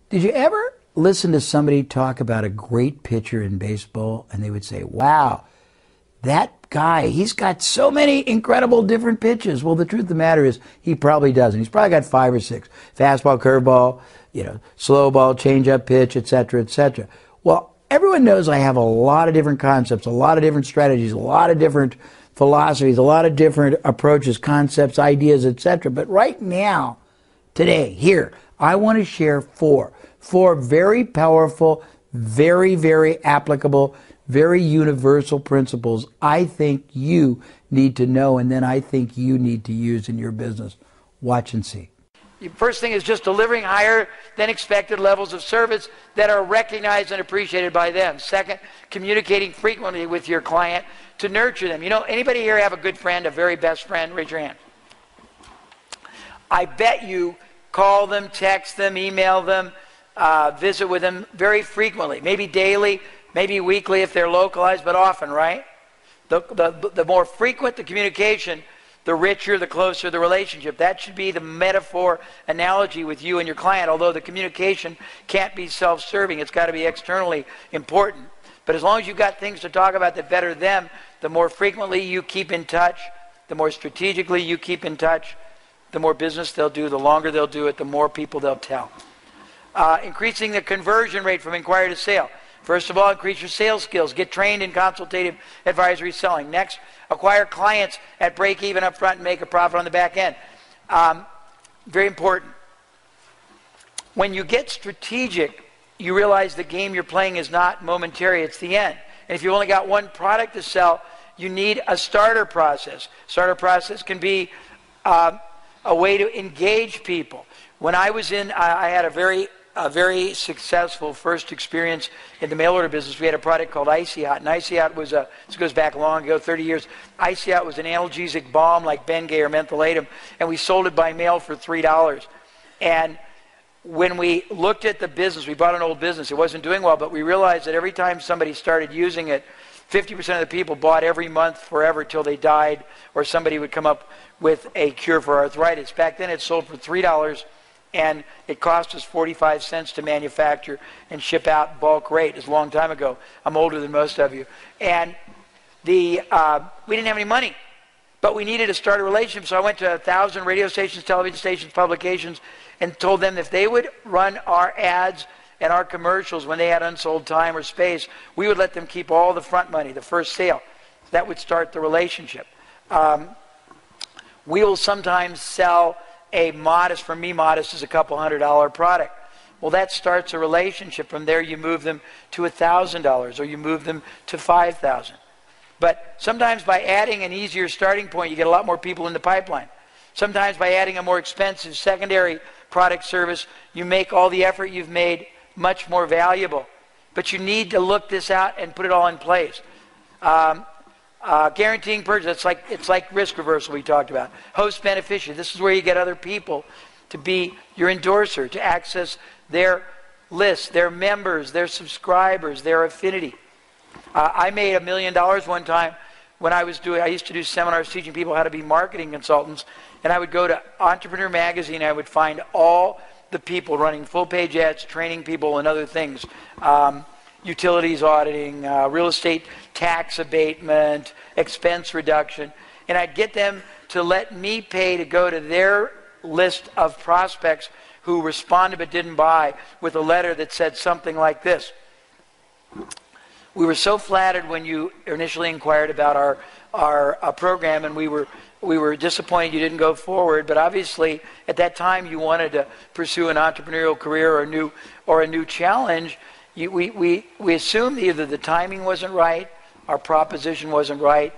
Did you ever listen to somebody talk about a great pitcher in baseball and they would say, wow, that guy, he's got so many incredible different pitches. Well, the truth of the matter is he probably doesn't. He's probably got 5 or 6. Fastball, curveball, slow ball, change-up pitch, et cetera, et cetera. Well, everyone knows I have a lot of different concepts, a lot of different strategies, a lot of different philosophies, a lot of different approaches, concepts, ideas, et cetera. But right now, today, here, I want to share 4 very powerful, very, very applicable, very universal principles I think you need to know, and then I think you need to use in your business. Watch and see. The first thing is just delivering higher than expected levels of service that are recognized and appreciated by them. Second, communicating frequently with your client to nurture them. Anybody here have a good friend, a very best friend? Raise your hand. I bet you call them, text them, email them, visit with them very frequently, maybe daily, maybe weekly if they're localized, but often, right? The more frequent the communication, the richer, the closer the relationship. That should be the metaphor analogy with you and your client, although the communication can't be self-serving. It's got to be externally important. But as long as you've got things to talk about that better them, the more frequently you keep in touch, the more strategically you keep in touch, the more business they'll do, the longer they'll do it, the more people they'll tell. Increasing the conversion rate from inquiry to sale. First of all, increase your sales skills. Get trained in consultative advisory selling. Next, acquire clients at break even up front and make a profit on the back end. Very important. When you get strategic, you realize the game you're playing is not momentary, it's the end. And if you've only got one product to sell, you need a starter process. Starter process can be a way to engage people. When I was I had a very successful first experience in the mail order business. We had a product called Icy Hot, and Icy Hot was this goes back long ago, 30 years. Icy Hot was an analgesic balm like Bengay or mentholatum, and we sold it by mail for $3. And when we looked at the business, we bought an old business. It wasn't doing well, but we realized that every time somebody started using it, 50% of the people bought every month forever till they died, or somebody would come up with a cure for arthritis. Back then it sold for $3, and it cost us 45 cents to manufacture and ship out bulk rate. It's a long time ago. I'm older than most of you. And we didn't have any money, but we needed to start a relationship. So I went to 1,000 radio stations, television stations, publications, and told them if they would run our ads and our commercials when they had unsold time or space, we would let them keep all the front money, the first sale. That would start the relationship. We will sometimes sell a modest, for me modest is a couple $100 product. Well, that starts a relationship. From there you move them to $1,000 or you move them to $5,000. But sometimes by adding an easier starting point, you get a lot more people in the pipeline. Sometimes by adding a more expensive secondary product service, you make all the effort you've made much more valuable. But you need to look this out and put it all in place. Guaranteeing purchase, it's like risk reversal we talked about. Host beneficiary, this is where you get other people to be your endorser, to access their list, their members, their subscribers, their affinity. I made $1 million one time when I used to do seminars teaching people how to be marketing consultants, and I would go to Entrepreneur Magazine, I would find all the people running full-page ads, training people and other things. Utilities auditing, real estate tax abatement, expense reduction, and I'd get them to let me pay to go to their list of prospects who responded but didn't buy with a letter that said something like this. We were so flattered when you initially inquired about our program, and we were disappointed you didn't go forward, but obviously at that time you wanted to pursue an entrepreneurial career or a new challenge. We assumed either the timing wasn't right, our proposition wasn't right,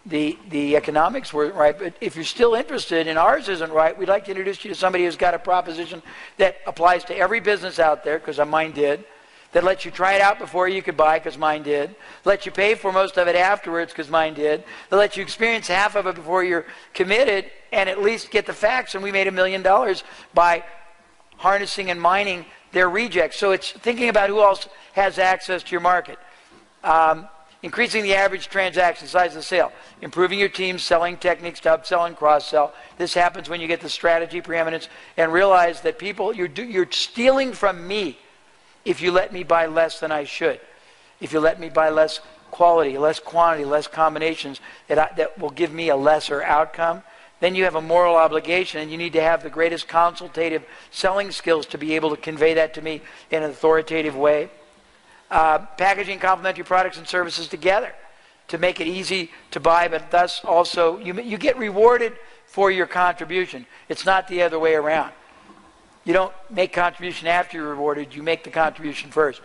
the economics weren't right, but if you're still interested and ours isn't right, we'd like to introduce you to somebody who's got a proposition that applies to every business out there, because mine did, that lets you try it out before you could buy, because mine did, let you pay for most of it afterwards, because mine did, that let you experience half of it before you're committed and at least get the facts. And we made $1 million by harnessing and mining their rejects. So it's thinking about who else has access to your market. Increasing the average transaction size of the sale. Improving your team's selling techniques to upsell and cross-sell. This happens when you get the strategy preeminence and realize that people, you're stealing from me if you let me buy less than I should. If you let me buy less quality, less quantity, less combinations that will give me a lesser outcome, then you have a moral obligation, and you need to have the greatest consultative selling skills to be able to convey that to me in an authoritative way. Packaging complementary products and services together to make it easy to buy, but thus also you get rewarded for your contribution. It's not the other way around. You don't make contribution after you're rewarded. You make the contribution first.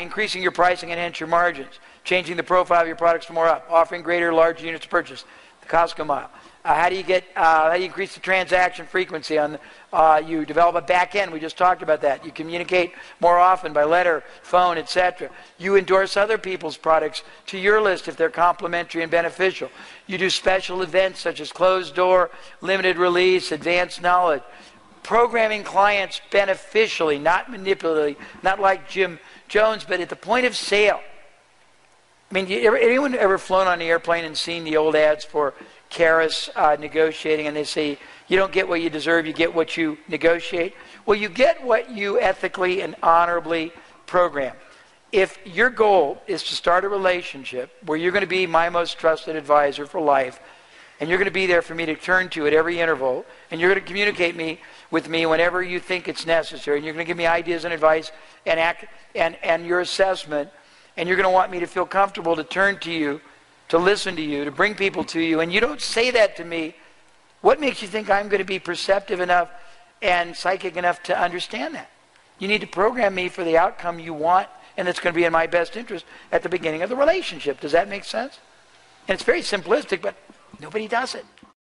Increasing your pricing and hence your margins. Changing the profile of your products to more up. Offering greater large units purchased. The Costco mile. How do you increase the transaction frequency? You develop a back end. We just talked about that. You communicate more often by letter, phone, etc. You endorse other people's products to your list if they're complementary and beneficial. You do special events such as closed door, limited release, advanced knowledge. Programming clients beneficially, not manipulatively, not like Jim Jones, but at the point of sale. I mean, anyone ever flown on an airplane and seen the old ads for Karis negotiating, and they say, you don't get what you deserve, you get what you negotiate? Well, you get what you ethically and honorably program. If your goal is to start a relationship where you're going to be my most trusted advisor for life, and you're going to be there for me to turn to at every interval, and you're going to communicate with me whenever you think it's necessary, and you're going to give me ideas and advice and your assessment, and you're going to want me to feel comfortable to turn to you, to listen to you, to bring people to you, and you don't say that to me, what makes you think I'm going to be perceptive enough and psychic enough to understand that? You need to program me for the outcome you want, and it's going to be in my best interest at the beginning of the relationship. Does that make sense? And it's very simplistic, but nobody does it.